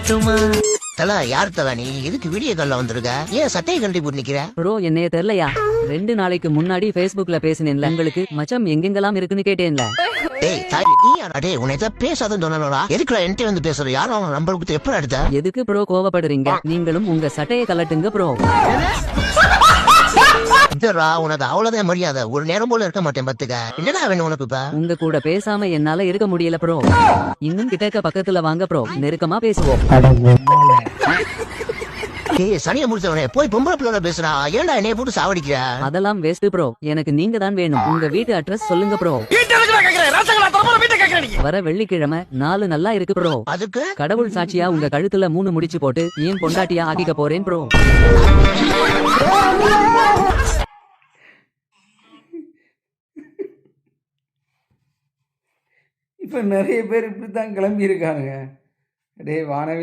தல யார் தல நீ எதுக்கு வீடியோ கால்ல வந்திருக்க? ஏன் சட்டையை கழட்டி போட்டு நிக்கிற? ப்ரோ என்னைய தெரியலையா? 2 நாளைக்கு முன்னாடி Facebookல பேசினேன்ல, உங்களுக்கு மச்சம் எங்கெங்கெல்லாம் இருக்குன்னு கேட்டேன்ல. டேய் தாய் நீ யாரா? டேய் உன்னை ஏதா பேசாதன்னு சொன்னனோடா. எதுக்குடா என்கிட்ட வந்து பேசுற? யாரும் அவன் நம்பர் கொடுத்து எப்ப எடுத்த? எதுக்கு ப்ரோ கோவப்படுறீங்க? நீங்களும் உங்க சட்டையை கலட்டுங்க ப்ரோ. இதுடா உனக்கு அவ்வளவுதான் மரியாதை. ஒரு நேரம் போல இருக்க மாட்டேன் பாத்துக்க. என்னடா வேணும் உனக்கு இப்ப? உங்க கூட பேசாம என்னால இருக்க முடியல ப்ரோ. இன்னும் கிட்டக்க பக்கத்துல வாங்க ப்ரோ, நெருக்கமா பேசுவோம். டேய் சனியை முடிச்சவனே போய் பொம்பளை பிள்ளை பேசுறா. ஏன்டா என்னைய போட்டு சாவடிக்கிற? அதெல்லாம் வேஸ்ட் ப்ரோ, எனக்கு நீங்க தான் வேணும். உங்க வீட்டு அட்ரஸ் சொல்லுங்க ப்ரோ. வர வெள்ளிக்கிழமை 4 நல்லா இருக்கு ப்ரோ. அதுக்கு கடவுள் சாட்சியா உங்க கழுத்துல 3 முடிச்சு போட்டு ஏன் பொண்டாட்டியா ஆக்கிக்க போறேன் ப்ரோ. இப்போ நிறைய பேர் இப்படி தான் கிளம்பி இருக்காங்க. டேய் வானவில்